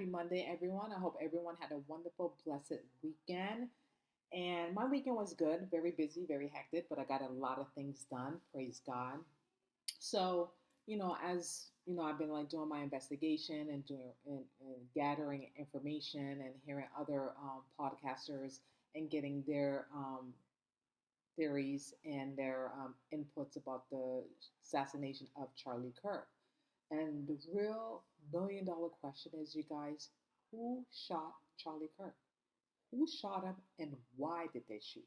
Happy Monday, everyone. I hope everyone had a wonderful, blessed weekend. And my weekend was good, very busy, very hectic, but I got a lot of things done. Praise God. So, as I've been like doing my investigation and and gathering information and hearing other podcasters and getting their theories and their inputs about the assassination of Charlie Kirk. And the real $1 million question is, you guys, who shot Charlie Kirk? Who shot him and why did they shoot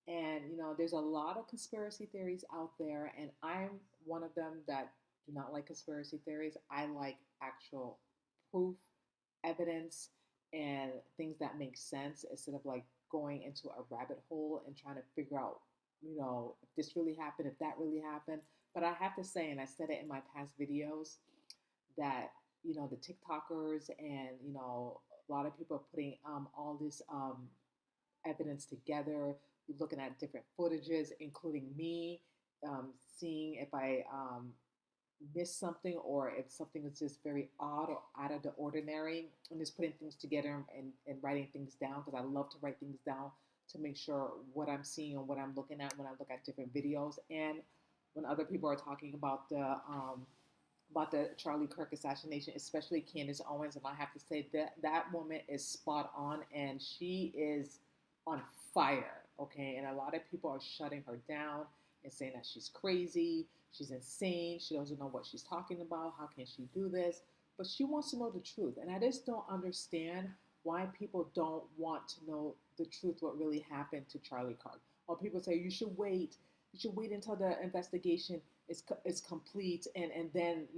him? And, there's a lot of conspiracy theories out there, and I'm one of them that do not like conspiracy theories. I like actual proof, evidence, and things that make sense instead of like going into a rabbit hole and trying to figure out, if this really happened, if that really happened. But I have to say, and I said it in my past videos, that the TikTokers and a lot of people are putting all this evidence together, looking at different footages, including me, seeing if I missed something or if something is just very odd or out of the ordinary, and just putting things together and writing things down, because I love to write things down to make sure what I'm seeing and what I'm looking at when I look at different videos. And when other people are talking about the Charlie Kirk assassination, especially Candace Owens, and I have to say that that woman is spot on, and she is on fire, okay? And a lot of people are shutting her down and saying that she's crazy, she's insane, she doesn't know what she's talking about, how can she do this? But she wants to know the truth, and I just don't understand why people don't want to know the truth, what really happened to Charlie Kirk. Or people say you should wait until the investigation is complete and then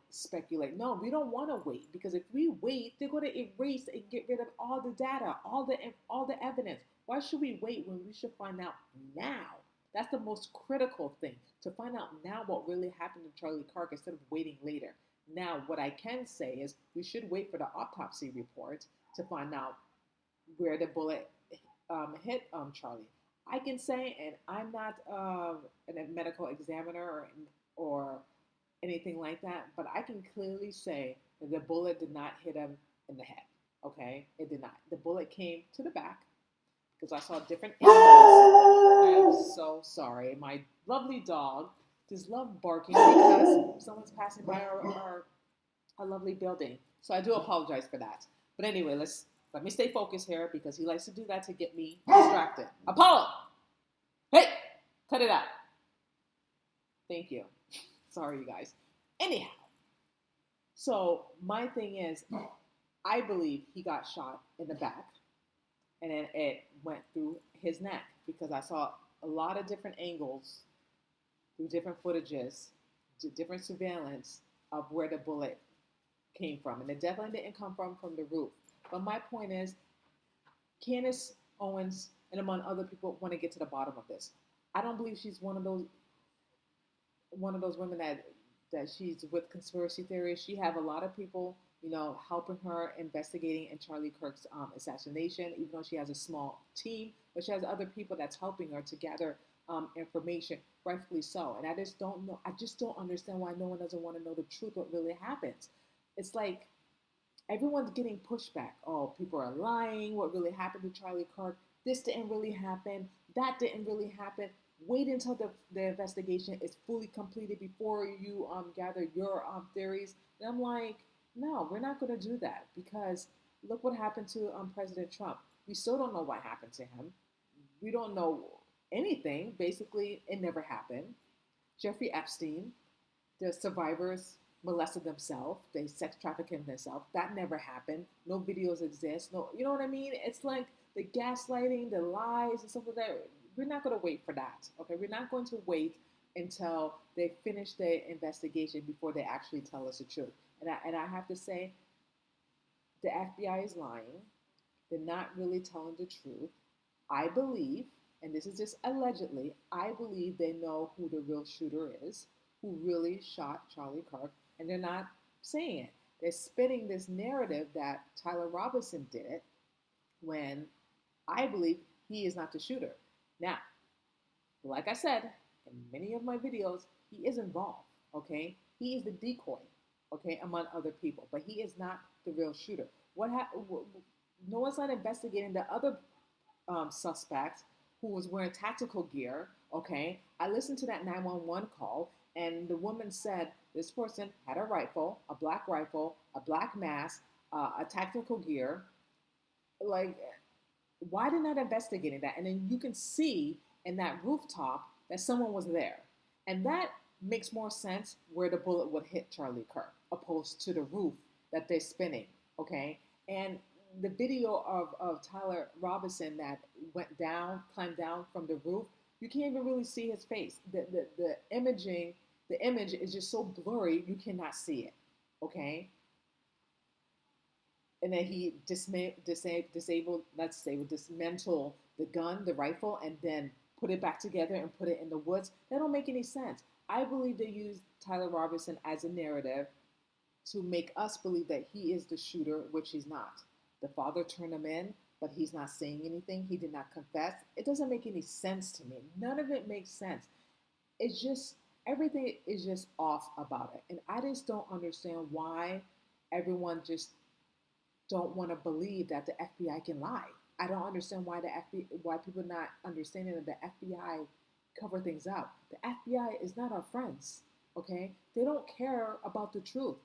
speculate. No, we don't want to wait, because if we wait, they're going to erase and get rid of all the data, all the evidence. Why should we wait when we should find out now? That's the most critical thing, to find out now what really happened to Charlie Kirk instead of waiting later. Now, what I can say is we should wait for the autopsy report to find out where the bullet hit Charlie. I can say, and I'm not a medical examiner or anything like that, but I can clearly say that the bullet did not hit him in the head. Okay, it did not. The bullet came to the back, because I saw different angles. I'm so sorry. My lovely dog just loved barking because someone's passing by our lovely building. So I do apologize for that. But anyway, let me stay focused here, because he likes to do that to get me distracted. Apollo! Hey! Cut it out. Thank you. Sorry, you guys. Anyhow, so my thing is, I believe he got shot in the back, and then it went through his neck, because I saw a lot of different angles through different footages, different surveillance of where the bullet came from. And it definitely didn't come from the roof. But my point is, Candace Owens and among other people want to get to the bottom of this. I don't believe she's one of those women that she's with conspiracy theories. She have a lot of people, helping her investigating in Charlie Kirk's assassination, even though she has a small team, but she has other people that's helping her to gather information, rightfully so. And I just don't know. I just don't understand why no one doesn't want to know the truth, what really happens. It's like everyone's getting pushback. Oh, people are lying. What really happened to Charlie Kirk? This didn't really happen. That didn't really happen. Wait until the investigation is fully completed before you gather your theories. And I'm like, no, we're not going to do that, because look what happened to President Trump. We still don't know what happened to him. We don't know anything. Basically, it never happened. Jeffrey Epstein, the survivors molested themselves. They sex trafficked themselves. That never happened. No videos exist. No, you know what I mean? It's like the gaslighting, the lies, and stuff like that. We're not going to wait for that. Okay, we're not going to wait until they finish the investigation before they actually tell us the truth. And I have to say, the FBI is lying. They're not really telling the truth. I believe, and this is just allegedly, I believe they know who the real shooter is, who really shot Charlie Kirk, and they're not saying it. They're spinning this narrative that Tyler Robinson did it, when I believe he is not the shooter. Now, like I said in many of my videos, he is involved, okay? He is the decoy. okay, among other people, but he is not the real shooter. No one's not investigating the other suspect who was wearing tactical gear. Okay, I listened to that 911 call, and the woman said this person had a rifle, a black mask, a tactical gear. Like, why did not investigating that? And then you can see in that rooftop that someone was there, and that makes more sense where the bullet would hit Charlie Kirk opposed to the roof that they're spinning. Okay, and the video of Tyler Robinson that went down, climbed down from the roof, you can't even really see his face. The image is just so blurry you cannot see it. Okay, and then he dismantle the gun, the rifle, and then put it back together and put it in the woods. That don't make any sense. I believe they used Tyler Robinson as a narrative to make us believe that he is the shooter, which he's not. The father turned him in, but he's not saying anything. He did not confess. It doesn't make any sense to me. None of it makes sense. It's just everything is just off about it, and I just don't understand why everyone just don't want to believe that the FBI can lie. I don't understand why people not understanding that the FBI cover things up. The FBI is not our friends. Okay, they don't care about the truth,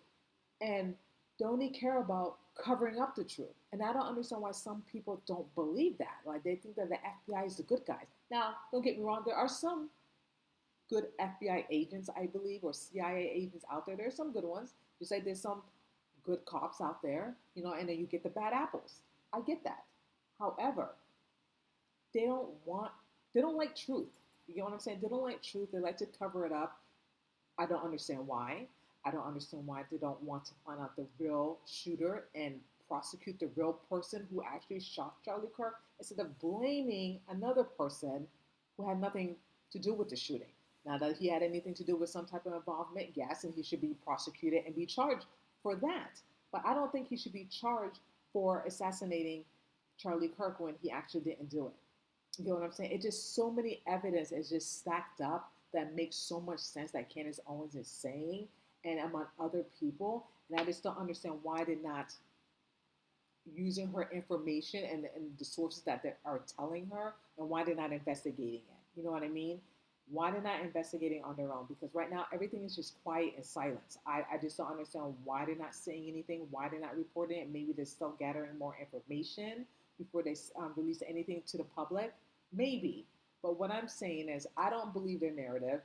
and they only care about covering up the truth. And I don't understand why some people don't believe that. Like, they think that the FBI is the good guys. Now, don't get me wrong. There are some good FBI agents, I believe, or CIA agents out there. There's some good ones. Just like there's some good cops out there, and then you get the bad apples. I get that. However, they don't like truth. You know what I'm saying? They don't like truth. They like to cover it up. I don't understand why. I don't understand why they don't want to find out the real shooter and prosecute the real person who actually shot Charlie Kirk instead of blaming another person who had nothing to do with the shooting. Now that he had anything to do with some type of involvement, yes, and he should be prosecuted and be charged for that. But I don't think he should be charged for assassinating Charlie Kirk when he actually didn't do it. You know what I'm saying? It's just so many evidence is just stacked up that makes so much sense that Candace Owens is saying and among other people. And I just don't understand why they're not using her information and the sources that they are telling her, and why they're not investigating it. You know what I mean? Why they're not investigating on their own? Because right now everything is just quiet and silence. I just don't understand why they're not saying anything, why they're not reporting it. Maybe they're still gathering more information before they release anything to the public. Maybe. But what I'm saying is I don't believe their narrative,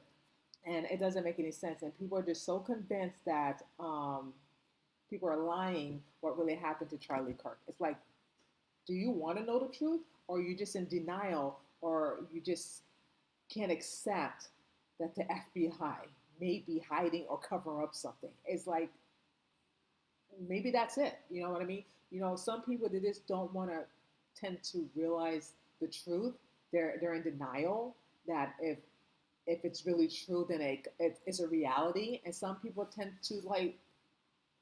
and it doesn't make any sense. And people are just so convinced that people are lying what really happened to Charlie Kirk. It's like, do you want to know the truth, or are you just in denial, or you just can't accept that the FBI may be hiding or cover up something? It's like, maybe that's it. You know what I mean? Some people, they just don't want to tend to realize the truth. They're in denial that if it's really true, then it's a reality. And some people tend to like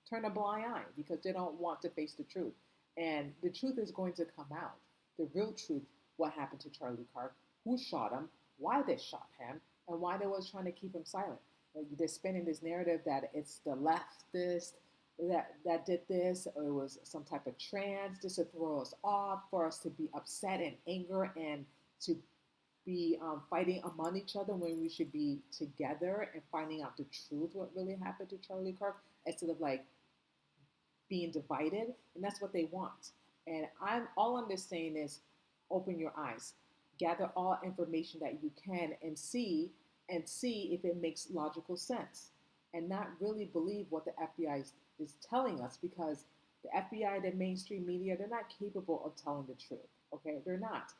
turn a blind eye because they don't want to face the truth. And the truth is going to come out. The real truth, what happened to Charlie Kirk, who shot him, why they shot him, and why they was trying to keep him silent. Like, they're spinning this narrative that it's the leftist that did this, or it was some type of trance, just to throw us off, for us to be upset and anger and to be fighting among each other when we should be together and finding out the truth, what really happened to Charlie Kirk, instead of like being divided. And that's what they want. And all I'm just saying is, open your eyes, gather all information that you can, and see if it makes logical sense, and not really believe what the FBI is telling us, because the FBI, the mainstream media, they're not capable of telling the truth. Okay, they're not.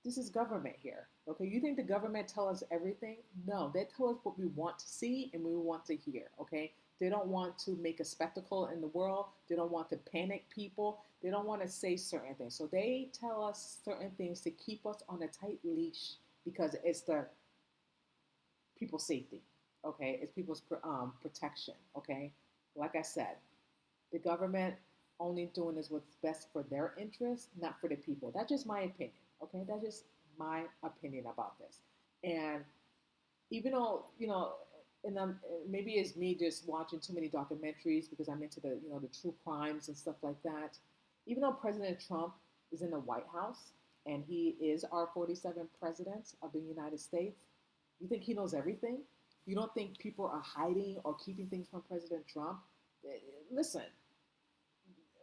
This is government here. Okay, you think the government tell us everything? No, they tell us what we want to see and we want to hear. Okay, they don't want to make a spectacle in the world. They don't want to panic people. They don't want to say certain things. So they tell us certain things to keep us on a tight leash, because it's the people's safety. Okay, it's people's protection. Okay, like I said, the government only doing is what's best for their interests, not for the people. That's just my opinion. Okay, that's just my opinion about this. And even though, and maybe it's me just watching too many documentaries because I'm into the the true crimes and stuff like that. Even though President Trump is in the White House and he is our 47th president of the United States, you think he knows everything? You don't think people are hiding or keeping things from President Trump? Listen,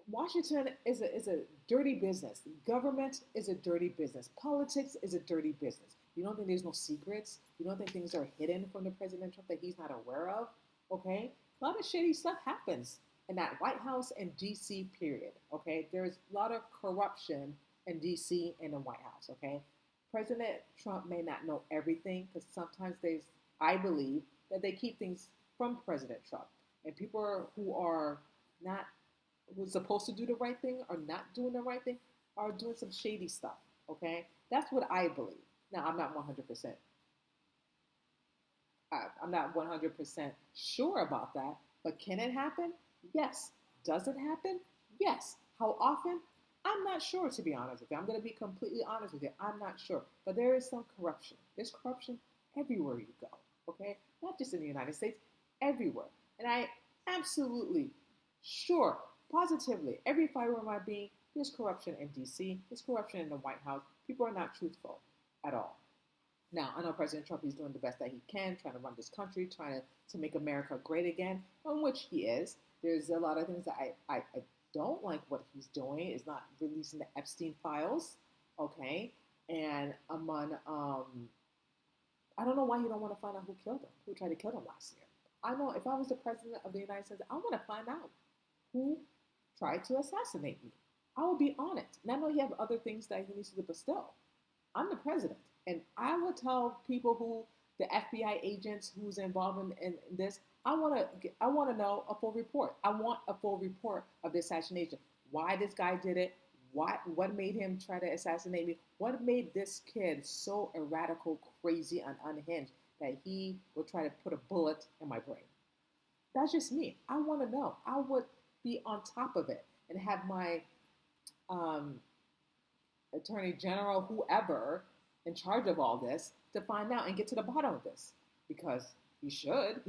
Washington is a dirty business. Government is a dirty business. Politics is a dirty business. You don't think there's no secrets? You don't think things are hidden from the President Trump that he's not aware of? Okay? A lot of shady stuff happens in that White House and DC period. Okay? There's a lot of corruption in DC and the White House. Okay? President Trump may not know everything because sometimes I believe that they keep things from President Trump. And people who are not who's supposed to do the right thing are not doing the right thing are doing some shady stuff. Okay, that's what I believe. Now I'm not 100%. I'm not 100% sure about that, but can it happen? Yes. Does it happen? Yes. How often? I'm not sure, to be honest with you. I'm going to be completely honest with you. I'm not sure. But there is some corruption. There's corruption everywhere you go. Okay? Not just in the United States, everywhere. And I absolutely sure, positively, every fiber of my being, there's corruption in DC, there's corruption in the White House. People are not truthful at all. Now, I know President Trump is doing the best that he can, trying to run this country, trying to make America great again, on which he is. There's a lot of things that I don't like what he's doing. Is not releasing the Epstein files, okay? And I don't know why he don't want to find out who killed him, who tried to kill him last year. I know if I was the president of the United States, I want to find out who tried to assassinate me. I will be on it. And I know he have other things that he needs to do, but still, I'm the president. And I will tell people who, the FBI agents who's involved in this, I want to know a full report. I want a full report of the assassination. Why this guy did it? What made him try to assassinate me? What made this kid so erratic, crazy, and unhinged that he would try to put a bullet in my brain? That's just me. I want to know. I would be on top of it and have my attorney general, whoever in charge of all this, to find out and get to the bottom of this. Because he should,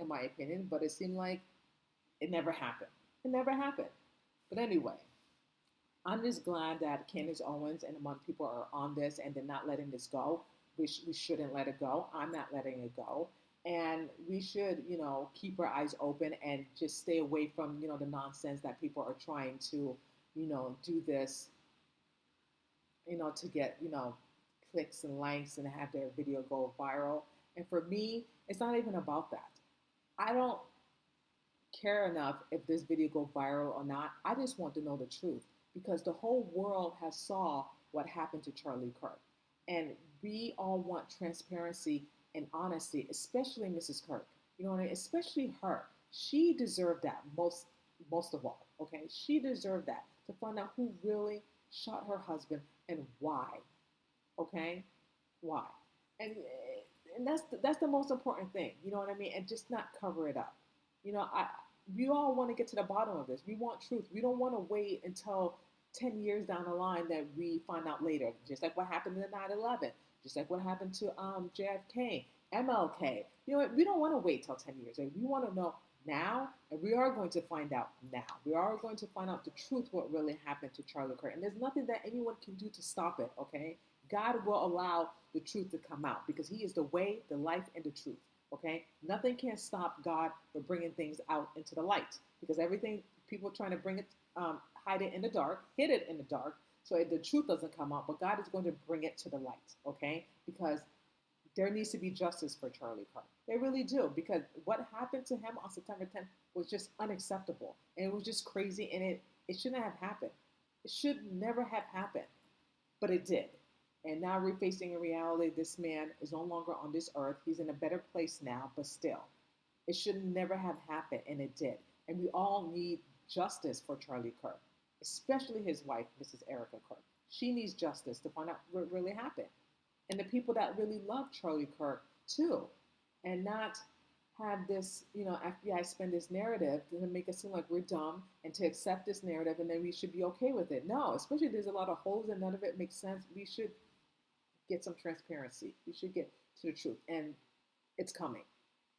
in my opinion, but it seemed like it never happened. It never happened. But anyway, I'm just glad that Candace Owens and among people are on this and they're not letting this go. We shouldn't let it go. I'm not letting it go. And we should, keep our eyes open and just stay away from, the nonsense that people are trying to, do this, to get, clicks and likes and have their video go viral. And for me, it's not even about that. I don't care enough if this video go viral or not. I just want to know the truth because the whole world has saw what happened to Charlie Kirk. And we all want transparency and honesty, especially Mrs. Kirk. You know what I mean? Especially her. She deserved that most of all. Okay? She deserved that, to find out who really shot her husband and why. Okay? Why? And that's the most important thing. You know what I mean? And just not cover it up. We all want to get to the bottom of this. We want truth. We don't want to wait until 10 years down the line that we find out later. Just like what happened in 9/11. Just like what happened to JFK, MLK. We don't want to wait till 10 years. We want to know now, and we are going to find out now. We are going to find out the truth, what really happened to Charlie Kirk. And there's nothing that anyone can do to stop it, okay? God will allow the truth to come out because he is the way, the life, and the truth, okay? Nothing can stop God from bringing things out into the light because everything, people trying to bring it, hide it in the dark, hid it in the dark, so the truth doesn't come out, but God is going to bring it to the light, okay? Because there needs to be justice for Charlie Kirk. They really do, because what happened to him on September 10th was just unacceptable, and it was just crazy, and it shouldn't have happened. It should never have happened, but it did. And now we're facing a reality. This man is no longer on this earth. He's in a better place now, but still, it should never have happened, and it did. And we all need justice for Charlie Kirk, especially his wife, Mrs. Erica Kirk. She needs justice to find out what really happened. And the people that really love Charlie Kirk, too, and not have this, FBI spin this narrative to make it seem like we're dumb and to accept this narrative and then we should be okay with it. No, especially there's a lot of holes and none of it makes sense. We should get some transparency. We should get to the truth. And it's coming.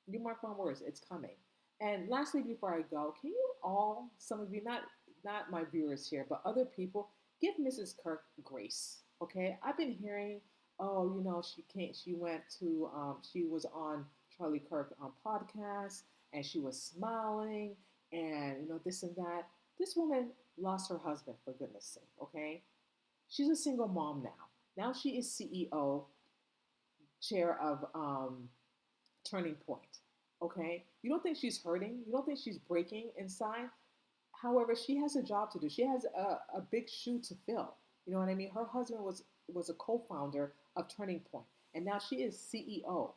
You mark my words, it's coming. And lastly, before I go, can you all, some of you, not my viewers here, but other people, give Mrs. Kirk grace? Okay, I've been hearing, oh, she can't. She went to, she was on Charlie Kirk on podcast, and she was smiling, and this and that. This woman lost her husband, for goodness sake. Okay, she's a single mom now. Now she is CEO, chair of Turning Point. Okay, you don't think she's hurting? You don't think she's breaking inside? However, she has a job to do. She has a big shoe to fill. You know what I mean? Her husband was a co-founder of Turning Point, and now she is CEO.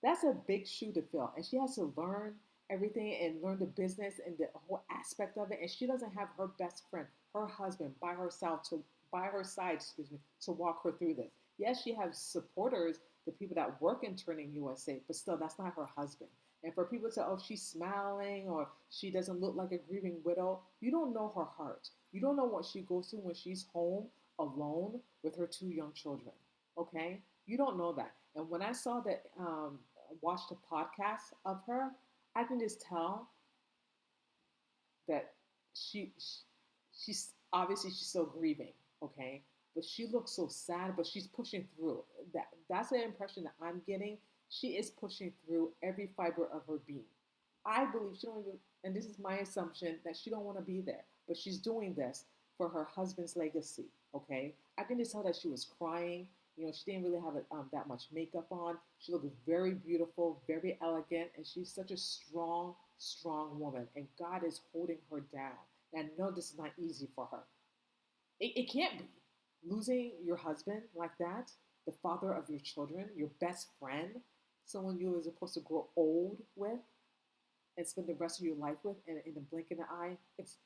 That's a big shoe to fill, and she has to learn everything and learn the business and the whole aspect of it. And she doesn't have her best friend, her husband, by her side, excuse me, to walk her through this. Yes, she has supporters, the people that work in Turning USA, but still, that's not her husband. And for people to say, oh, she's smiling or she doesn't look like a grieving widow, you don't know her heart. You don't know what she goes through when she's home alone with her two young children. Okay? You don't know that. And when I saw that, watched a podcast of her, I can just tell that she's obviously she's still grieving, okay? But she looks so sad, but she's pushing through. That's the impression that I'm getting. She is pushing through every fiber of her being. I believe she don't even, and this is my assumption, that she don't want to be there, but she's doing this for her husband's legacy. Okay, I can just tell that she was crying. She didn't really have that much makeup on. She looked very beautiful, very elegant, and she's such a strong, strong woman. And God is holding her down. And I know this is not easy for her. It can't be. Losing your husband like that, the father of your children, your best friend, someone you were supposed to grow old with and spend the rest of your life with, and in the blink of an eye,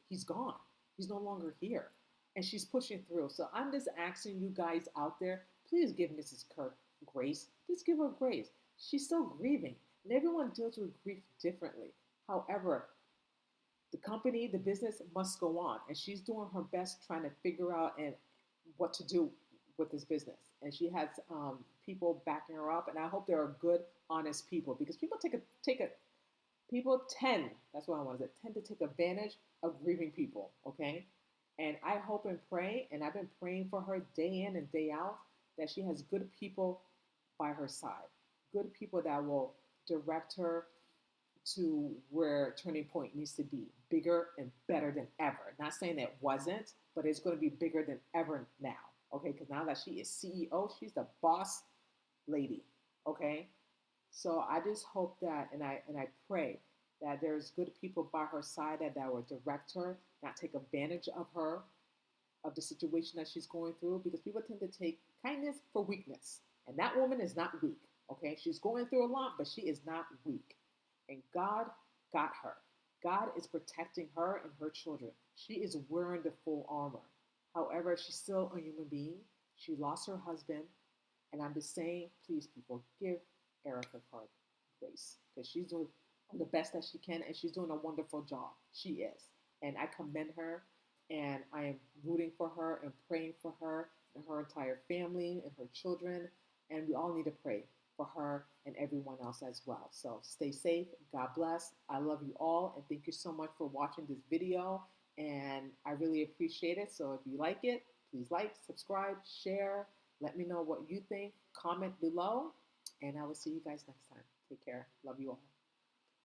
he's gone. He's no longer here. And she's pushing through. So I'm just asking you guys out there, please give Mrs. Kirk grace. Just give her grace. She's still grieving. And everyone deals with grief differently. However, the company, the business must go on. And she's doing her best trying to figure out and what to do with this business. And she has people backing her up. And I hope there are good, honest people, because people people tend, that's what I want to say, tend to take advantage of grieving people, okay? And I hope and pray, and I've been praying for her day in and day out, that she has good people by her side, good people that will direct her to where Turning Point needs to be, bigger and better than ever. Not saying that it wasn't, but it's going to be bigger than ever now, okay? Because now that she is CEO, she's the boss lady, okay? So I just hope that, and I pray that there's good people by her side that will direct her, not take advantage of her, of the situation that she's going through, because people tend to take kindness for weakness. And that woman is not weak, okay? She's going through a lot, but she is not weak. And God got her. God is protecting her and her children. She is wearing the full armor. However, she's still a human being. She lost her husband. And I'm just saying, please, people, give Erica Clark grace, because she's doing the best that she can, and she's doing a wonderful job. She is. And I commend her, and I am rooting for her and praying for her and her entire family and her children. And we all need to pray for her and everyone else as well. So stay safe. God bless. I love you all, and thank you so much for watching this video. And I really appreciate it. So if you like it, please like, subscribe, share. Let me know what you think. Comment below. And I will see you guys next time. Take care. Love you all.